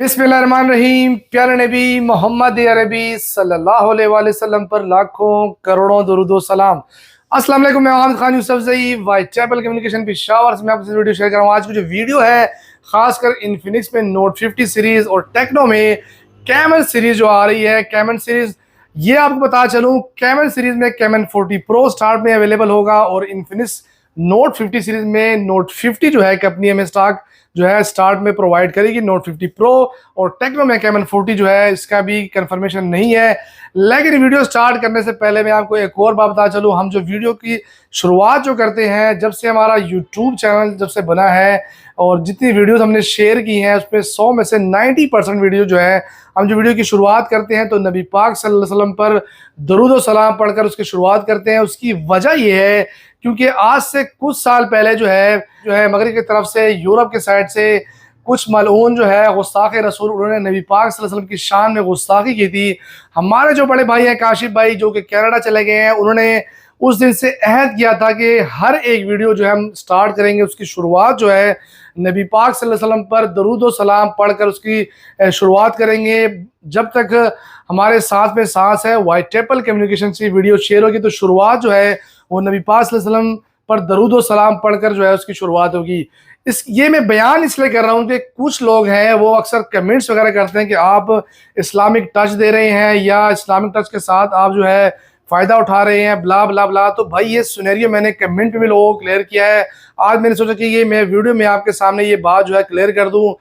बिस्मिल्लाहिर्रहमानिर्रहीम। प्यारे नबी मोहम्मद अरबी सल्लल्लाहु अलैहि वसल्लम पर लाखों करोड़ों दुरूद व सलाम। अस्सलाम वालेकुम। मैं Aamir Khan Yousafzai white chapel communication Peshawar से मैं आपसे वीडियो शेयर कर रहा हूँ। आज की जो वीडियो है खासकर इन्फिनिक्स में नोट 50 सीरीज़ और टेक्नो में कैमन सीरीज़ जो आ रही है, कैमन सीरीज़ ये आपको बता चलूँ, कैमन सीरीज़ में कैमन 40 प्रो स्टार्ट में अवेलेबल होगा और इन्फिनिक्स नोट 50 सीरीज़ में नोट 50 जो है कंपनी हमें स्टॉक जो है स्टार्ट में प्रोवाइड करेगी नोट 50 प्रो। और टेक्नो में कैमन 40 जो है इसका भी कंफर्मेशन नहीं है। लेकिन वीडियो स्टार्ट करने से पहले मैं आपको एक और बात बता चलूँ, हम जो वीडियो की शुरुआत जो करते हैं, जब से हमारा यूट्यूब चैनल जब से बना है और जितनी वीडियोस हमने शेयर की हैं उसमें 100 में से 90% वीडियो जो है हम जो वीडियो की शुरुआत करते हैं तो नबी पाक सल्लल्लाहु अलैहि वसल्लम पर दरूद व सलाम पढ़कर उसकी शुरुआत करते हैं। उसकी वजह यह है क्योंकि आज से कुछ साल पहले जो है मगरिब की तरफ से यूरोप के साइड से कुछ मलऊन जो है गुस्ताख रसूल, उन्होंने नबी पाक सल्लल्लाहु अलैहि वसल्लम की शान में गुस्ताखी की थी। हमारे जो बड़े भाई हैं काशिफ भाई जो कि कनाडा चले गए हैं, उन्होंने उस दिन से अहद किया था कि हर एक वीडियो जो है हम स्टार्ट करेंगे उसकी शुरुआत जो है नबी पाक सल्लल्लाहु अलैहि वसल्लम पर दरूद व सलाम पढ़कर उसकी शुरुआत करेंगे। जब तक हमारे साथ में सांस है वाइट चैपल कम्युनिकेशन से वीडियो शेयर होगी तो शुरुआत जो है वो नबी पाक सल्लल्लाहु अलैहि वसल्लम पर दरूद व सलाम पढ़कर जो है उसकी शुरुआत होगी। ये मैं बयान इसलिए कर रहा हूँ कि कुछ लोग हैं वो अक्सर कमेंट्स वगैरह करते हैं कि आप इस्लामिक टच दे रहे हैं या इस्लामिक टच के साथ आप जो है फ़ायदा उठा रहे हैं, ब्ला ब्ला ब्ला। तो भाई ये सिनेरियो मैंने कमेंट में लोगों को क्लियर किया है। आज मैंने सोचा कि ये मैं वीडियो में आपके सामने ये बात जो है क्लियर कर दूँ।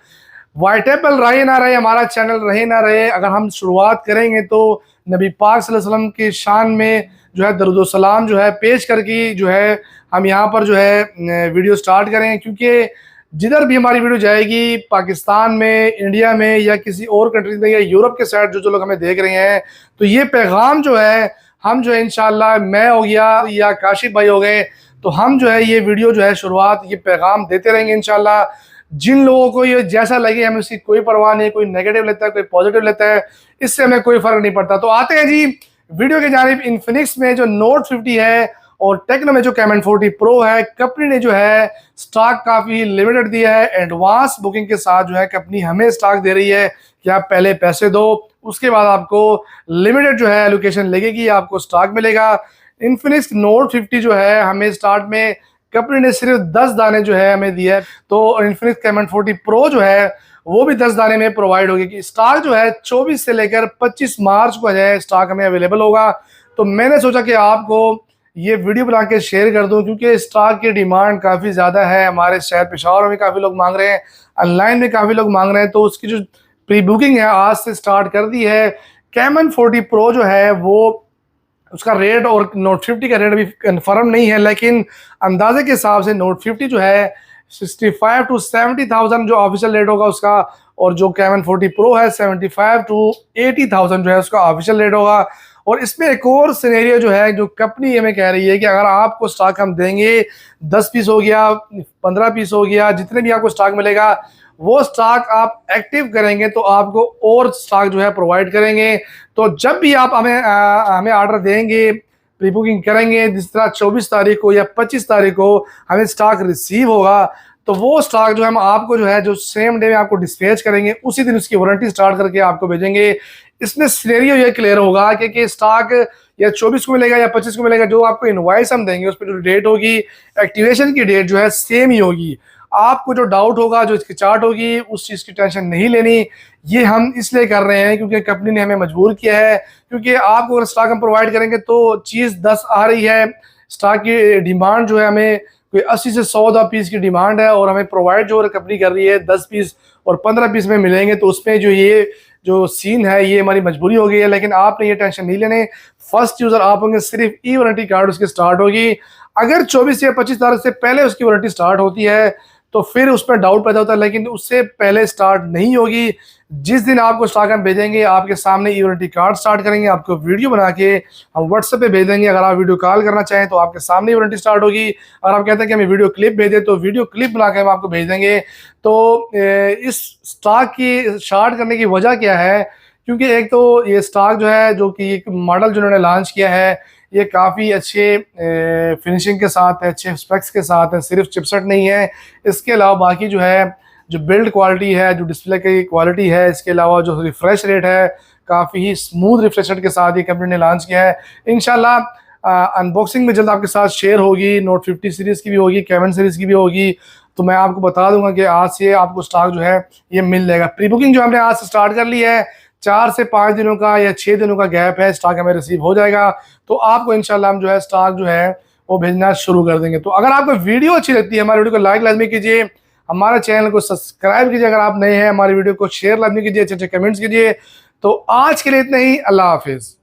वाइट एप्पल रहे ना रहे, हमारा चैनल रहे ना रहे, अगर हम शुरुआत करेंगे तो नबी पाक सल्लल्लाहु अलैहि वसल्लम की शान में जो है दरूद व सलाम जो है पेश करके जो है हम यहाँ पर जो है वीडियो स्टार्ट करें। क्योंकि जिधर भी हमारी वीडियो जाएगी पाकिस्तान में, इंडिया में या किसी और कंट्रीज में या यूरोप के साइड जो लोग हमें देख रहे हैं, तो ये पैगाम जो है हम जो है इंशाल्लाह, मैं हो गया या काशिफ भाई हो गए, तो हम जो है ये वीडियो जो है शुरुआत ये पैगाम देते रहेंगे इंशाल्लाह। जिन लोगों को ये जैसा लगे हमें उसकी कोई परवाह नहीं, कोई नेगेटिव लेता है कोई पॉजिटिव लेता है, इससे हमें कोई फर्क नहीं पड़ता। तो आते हैं जी वीडियो के जानिब। इन्फिनिक्स में जो नोट 50 है और टेक्नो में जो कैमन 40 प्रो है, कंपनी ने जो है स्टॉक काफ़ी लिमिटेड दिया है। एडवांस बुकिंग के साथ जो है कंपनी हमें स्टॉक दे रही है कि आप पहले पैसे दो, उसके बाद आपको लिमिटेड जो है एलोकेशन लगेगी, आपको स्टॉक मिलेगा। इन्फिनिक्स नोट 50 जो है हमें स्टार्ट में कंपनी ने सिर्फ 10 दाने जो है हमें दिया है, तो इन्फिनिक्स कैमन 40 प्रो जो है वो भी 10 दाने में प्रोवाइड होगी। कि स्टॉक जो है 24 से लेकर 25 मार्च को है स्टॉक हमें अवेलेबल होगा। तो मैंने सोचा कि आपको ये वीडियो बना के शेयर कर दूं क्योंकि स्टॉक की डिमांड काफ़ी ज़्यादा है। हमारे शहर पेशावर में काफ़ी लोग मांग रहे हैं, ऑनलाइन में काफ़ी लोग मांग रहे हैं, तो उसकी जो प्री बुकिंग है आज से स्टार्ट कर दी है। कैमन 40 प्रो जो है वो उसका रेट और नोट 50 का रेट अभी कन्फर्म नहीं है, लेकिन अंदाजे के हिसाब से नोट 50 जो है 65 to 70,000 जो ऑफिशियल रेट होगा उसका, और जो कैमन 40 प्रो है 75 to 80,000 जो है उसका ऑफिशियल रेट होगा। और इसमें एक और सिनेरियो जो है जो कंपनी हमें कह रही है कि अगर आपको स्टॉक हम देंगे 10 पीस हो गया, 15 पीस हो गया, जितने भी आपको स्टॉक मिलेगा वो स्टॉक आप एक्टिव करेंगे तो आपको और स्टॉक जो है प्रोवाइड करेंगे। तो जब भी आप हमें ऑर्डर देंगे, प्री बुकिंग करेंगे, जिस तरह 24 तारीख को या 25 तारीख को हमें स्टॉक रिसीव होगा, तो वो स्टॉक जो हम आपको जो है जो सेम डे में आपको डिस्पैच करेंगे उसी दिन उसकी वारंटी स्टार्ट करके आपको भेजेंगे। इसमें सिनेरियो ये क्लियर होगा कि स्टॉक या 24 को मिलेगा या 25 को मिलेगा, जो आपको इनवॉइस हम देंगे उस पर जो डेट होगी, एक्टिवेशन की डेट जो है सेम ही होगी। आपको जो डाउट होगा, जो इसकी चार्ट होगी, उस चीज़ की टेंशन नहीं लेनी। ये हम इसलिए कर रहे हैं क्योंकि कंपनी ने हमें मजबूर किया है। क्योंकि आपको अगर स्टॉक हम प्रोवाइड करेंगे तो चीज़ 10 आ रही है, स्टॉक की डिमांड जो है हमें कोई 80 से 100 पीस की डिमांड है और हमें प्रोवाइड जो कंपनी कर रही है 10 पीस और 15 पीस में मिलेंगे, तो उसमें जो सीन है ये हमारी मजबूरी हो गई है। लेकिन आपने ये टेंशन नहीं लेने, फर्स्ट यूज़र आप होंगे, सिर्फ ई वारंटी कार्ड उसकी स्टार्ट होगी। अगर 24 या 25 तारीख से पहले उसकी वारंटी स्टार्ट होती है तो फिर उसमें डाउट पैदा होता है, लेकिन उससे पहले स्टार्ट नहीं होगी। जिस दिन आपको स्टॉक हम भेजेंगे आपके सामने ई वारंटी कार्ड स्टार्ट करेंगे, आपको वीडियो बना के हम व्हाट्सएप पे भेज देंगे। अगर आप वीडियो कॉल करना चाहें तो आपके सामने ई वारंटी स्टार्ट होगी। अगर आप कहते हैं कि हमें वीडियो क्लिप भेजें तो वीडियो क्लिप बना के हम आपको भेज देंगे। तो इस स्टॉक की स्टार्ट करने की वजह क्या है? क्योंकि एक तो ये स्टॉक जो है, जो कि एक मॉडल जिन्होंने लॉन्च किया है, ये काफ़ी अच्छे फिनिशिंग के साथ है, अच्छे स्पेक्स के साथ है, सिर्फ चिपसेट नहीं है, इसके अलावा बाकी जो है जो बिल्ड क्वालिटी है, जो डिस्प्ले की क्वालिटी है, इसके अलावा जो रिफ्रेश रेट है, काफ़ी ही स्मूथ रिफ्रेश रेट के साथ ये कंपनी ने लॉन्च किया है। इंशाल्लाह अनबॉक्सिंग में जल्द आपके साथ शेयर होगी। नोट 50 सीरीज़ की भी होगी, K1 सीरीज़ की भी होगी। तो मैं आपको बता दूंगा कि आज से आपको स्टॉक जो है ये मिल जाएगा। प्री बुकिंग जो हमने आज से स्टार्ट कर ली है, 4 से 5 दिनों का या 6 दिनों का गैप है, स्टॉक हमें रिसीव हो जाएगा। तो आपको इंशाल्लाह हम जो है स्टॉक जो है वो भेजना शुरू कर देंगे। तो अगर आपको वीडियो अच्छी लगती है, हमारी वीडियो को लाइक लाजमी कीजिए, हमारे चैनल को सब्सक्राइब कीजिए, अगर आप नए हैं हमारी वीडियो को शेयर लाजमी कीजिए, अच्छे अच्छे कमेंट्स कीजिए। तो आज के लिए इतना ही, अल्लाह हाफिज़।